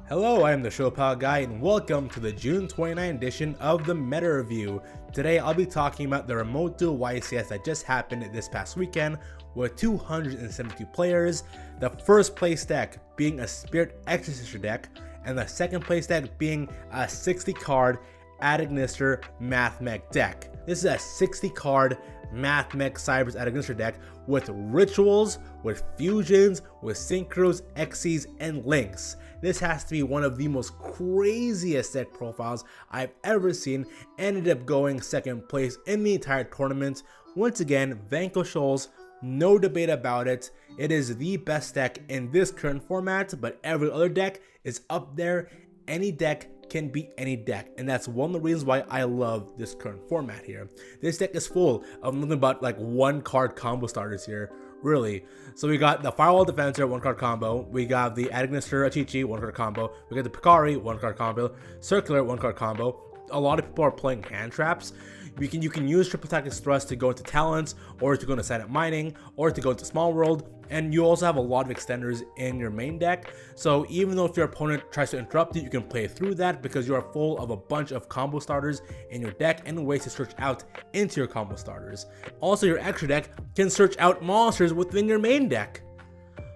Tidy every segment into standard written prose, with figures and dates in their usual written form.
Hello, I am the Showpile Guy and welcome to the June 29 edition of the Meta Review. Today I'll be talking about the Remote Duel YCS that just happened this past weekend with 272 players, the first place deck being a Spirit Exorsister deck, and the second place deck being a 60 card ignister Mathmech deck. This is a 60 card Mathmech Cybers ignister deck with rituals, with fusions, with synchros, Xyz, and links. This has to be one of the most craziest deck profiles I've ever seen. Ended up going second place in the entire tournament. Once again, Vanquish Souls, no debate about it. It is the best deck in this current format, but every other deck is up there. Any deck can beat any deck, and that's one of the reasons why I love this current format here. This deck is full of nothing but like one card combo starters here, really. So we got the Firewall Defensor, one card combo. We got the Ignister Achichi, one card combo. We got the Picari, one card combo. Circular, one card combo. A lot of people are playing hand traps. You can use Triple Tactics Thrust to go into Talents, or to go into Silent Mining, or to go into Small World, and you also have a lot of extenders in your main deck. So even though if your opponent tries to interrupt you, you can play through that because you are full of a bunch of combo starters in your deck and ways to search out into your combo starters. Also, your extra deck can search out monsters within your main deck.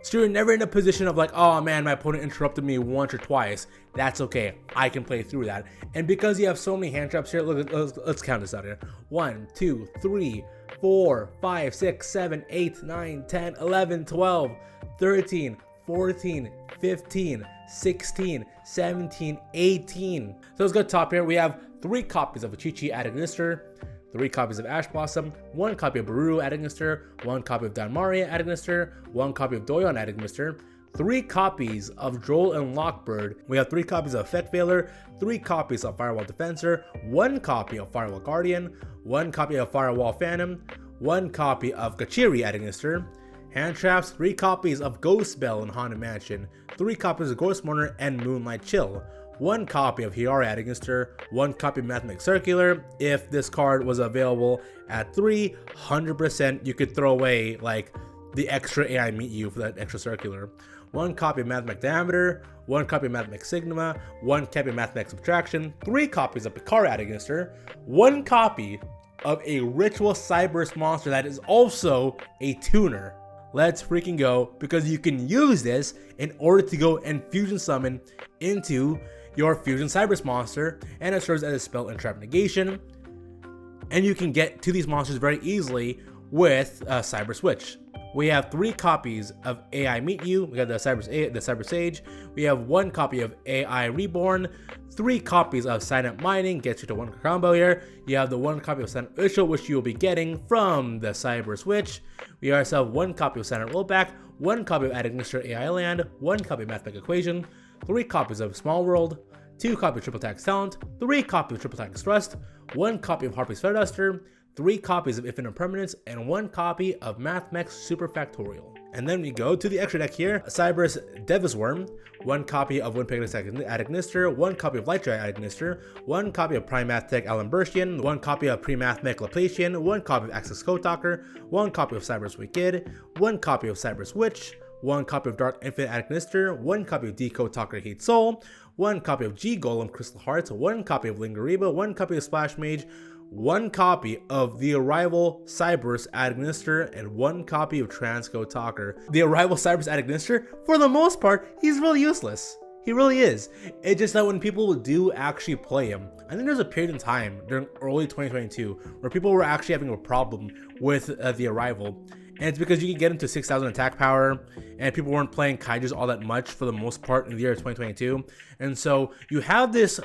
So you're never in a position of like, oh man, my opponent interrupted me once or twice. That's okay, I can play through that. And because you have so many hand traps here, look, let's count this out here. 1, 2, 3, 4, 5, 6, 7, 8, 9, 10, 11, 12, 13, 14, 15, 16, 17, 18. So let's go top here. We have 3 copies of Achichi Ignister, 3 copies of Ash Blossom, 1 copy of Baru Ignister, 1 copy of Danmaria Ignister, 1 copy of Doyon Ignister, 3 copies of Droll and Lockbird. We have 3 copies of Effect Veiler, 3 copies of Firewall Defensor, 1 copy of Firewall Guardian, 1 copy of Firewall Phantom, 1 copy of Gachiri Ignister, hand traps, 3 copies of Ghost Bell and Haunted Mansion, 3 copies of Ghost Mourner and Moonlight Chill, 1 copy of Hiyari Ignister, 1 copy of Mathmech Circular. If this card was available at 300%, you could throw away like the extra AI Meet You for that extra Circular. 1 copy of Mathmech Diameter, 1 copy of Mathmech Sigma, 1 copy of Mathmech Subtraction, 3 copies of Picari Ignister, 1 copy of a Ritual Cyberse monster that is also a tuner. Let's freaking go, because you can use this in order to go and fusion summon into your Fusion Cyberse monster, and it serves as a spell and trap negation, and you can get to these monsters very easily with Cyber Switch. We have 3 copies of AI Meet You. We got the Cyber Sage. We have 1 copy of AI Reborn, 3 copies of Silent Mining, gets you to 1 combo here. You have the 1 copy of Silent Ritual, which you will be getting from the Cyber Switch. We also have 1 copy of Silent Rollback, 1 copy of Ignister AI Land, 1 copy of Mathmech Equation, 3 copies of Small World, 2 copies of Triple Tax Talent, 3 copies of Triple Tax Thrust, 1 copy of Harpy's Featherduster, 3 copies of Infinite Permanence, and 1 copy of Mathmech Super Factorial. And then we go to the extra deck here, Cyberse Devis Worm, 1 copy of Winpegasus Ignister, 1 copy of Lightdry Ignister, 1 copy of Prime Mathmech Alambertian, 1 copy of Pre-Mathmech Laplacian, 1 copy of Access Code Talker, 1 copy of Cyberse Wicked, 1 copy of Cyberse Witch, 1 copy of Dark Infinite Ignister, 1 copy of Decode Talker Hate Soul, 1 copy of G Golem Crystal Hearts, 1 copy of Lingariba, 1 copy of Splash Mage, 1 copy of the Arrival Cyberse Ignister, and 1 copy of Transcode Talker. The Arrival Cyberse Ignister, for the most part, he's really useless. He really is. It's just that when people do actually play him, I think there's a period in time during early 2022 where people were actually having a problem with the Arrival. And it's because you can get into 6,000 attack power, and people weren't playing Kaijus all that much for the most part in the year of 2022. And so you have this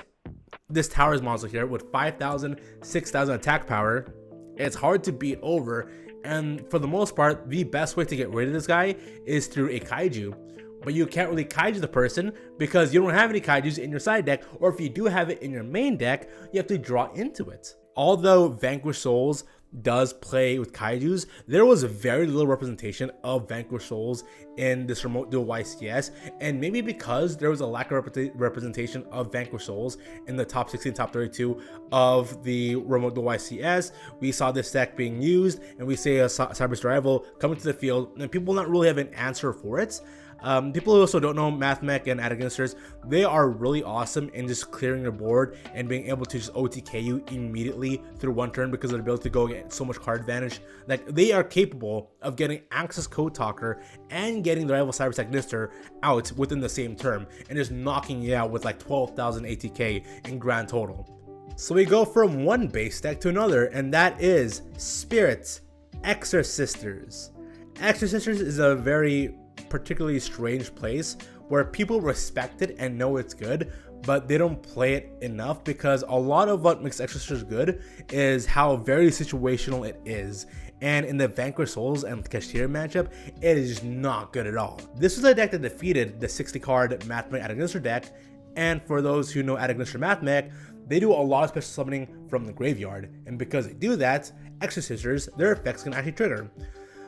Towers monster here with 5,000, 6,000 attack power. It's hard to beat over, and for the most part, the best way to get rid of this guy is through a Kaiju. But you can't really Kaiju the person because you don't have any Kaijus in your side deck, or if you do have it in your main deck, you have to draw into it. Although Vanquish Souls does play with Kaijus, there was very little representation of Vanquish Souls in this Remote Duel YCS, and maybe because there was a lack of representation of Vanquish Souls in the top 16, top 32 of the Remote Duel YCS, we saw this deck being used, and we see a Cyberse Rival coming to the field, and people not really have an answer for it. People who also don't know Mathmech and Ignisters, they are really awesome in just clearing your board and being able to just OTK you immediately through one turn because of the ability to go get so much card advantage. Like, they are capable of getting Access Code Talker and getting the rival Cyber Ignister out within the same turn and just knocking you out with like 12,000 ATK in grand total. So we go from one base deck to another, and that is Spirit Exorcisters. Exorcisters is a very particularly strange place where people respect it and know it's good, but they don't play it enough because a lot of what makes Exorcisters good is how very situational it is. And in the Vanquish Souls and Kashtira matchup, it is just not good at all. This was a deck that defeated the 60 card Mathmech Ignister deck, and for those who know Ignister Mathmech, they do a lot of special summoning from the graveyard, and because they do that, Exorcisters, their effects can actually trigger.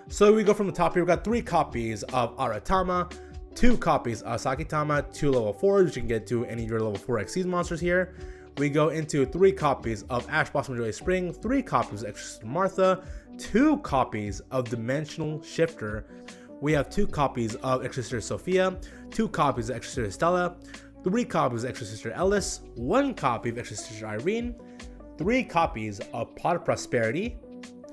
So we go from the top here. We got 3 copies of Aratama, 2 copies of Sakitama, 2 level 4s, which you can get to any of your level 4 Xyz monsters here. We go into 3 copies of Ash Blossom Joy Spring, 3 copies of Exorcist Martha, 2 copies of Dimensional Shifter. We have 2 copies of Exorcist Sophia, 2 copies of Exorcist Stella, 3 copies of Exorcist Ellis, 1 copy of Exorcist Irene, 3 copies of Pot of Prosperity.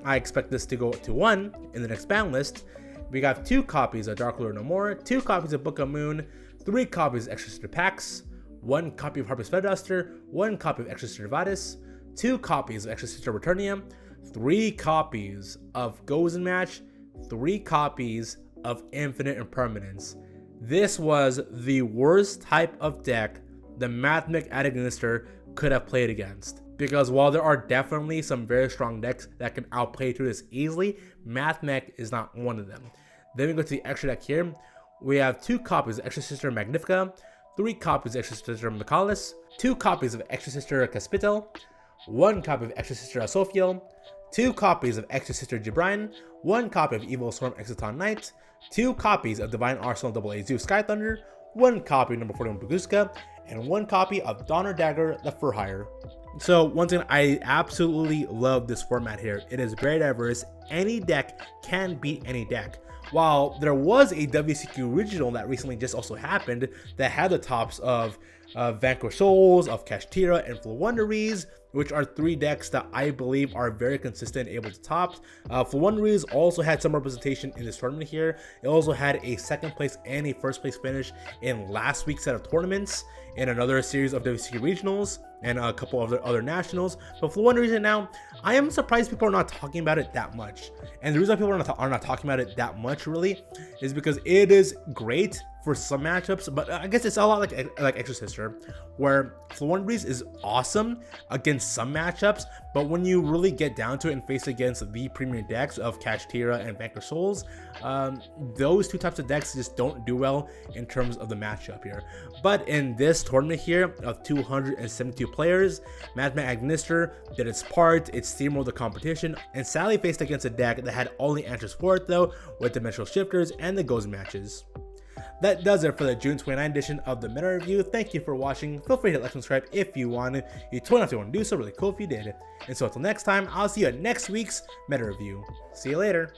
I expect this to go to 1 in the next ban list. We got 2 copies of Dark Lord No More, 2 copies of Book of Moon, 3 copies of Exorcist Pax, 1 copy of Harpist Featherduster, 1 copy of Exorcist Vadis, 2 copies of Exorcist Returnium, 3 copies of Gozen Match, 3 copies of Infinite Impermanence. This was the worst type of deck the Mathmech Ignister could have played against. Because while there are definitely some very strong decks that can outplay through this easily, Mathmech is not one of them. Then we go to the extra deck here. We have 2 copies of Exorsister Magnifica, 3 copies of Exorsister Michalis, 2 copies of Exorsister Caspitel, 1 copy of Exorsister Asophiel, 2 copies of Exorsister Jibrine, 1 copy of Evil Storm Exciton Knight, 2 copies of Divine Arsenal AA Zeus Sky Thunder, 1 copy of number 41 Buguska, and 1 copy of Donner Dagger the Furhire. So once again, I absolutely love this format here. It is very diverse. Any deck can beat any deck. While there was a WCQ regional that recently just also happened that had the tops of Vanquish Souls, of Kashtira, and Floowandereeze, which are 3 decks that I believe are very consistent and able to top. Floowandereeze also had some representation in this tournament here. It also had a 2nd place and a 1st place finish in last week's set of tournaments in another series of WCQ regionals and a couple of other nationals. But for one reason now, I am surprised people are not talking about it that much. And the reason people are not talking about it that much really is because it is great for some matchups, but I guess it's a lot like Exorsister, where Floowandereeze is awesome against some matchups, but when you really get down to it and face against the premier decks of Kashtira and Vanquish Souls, those 2 types of decks just don't do well in terms of the matchup here. But in this tournament here of 272 players, Mathmech Ignister did its part. It steamrolled the competition and sadly faced against a deck that had all the answers for it though, with Dimensional Shifters and the Gozen matches. That does it for the June 29 edition of the Meta Review. Thank you for watching. Feel free to hit like and subscribe if you want to. You totally have to want to do so. Really cool if you did. And so until next time, I'll see you at next week's Meta Review. See you later.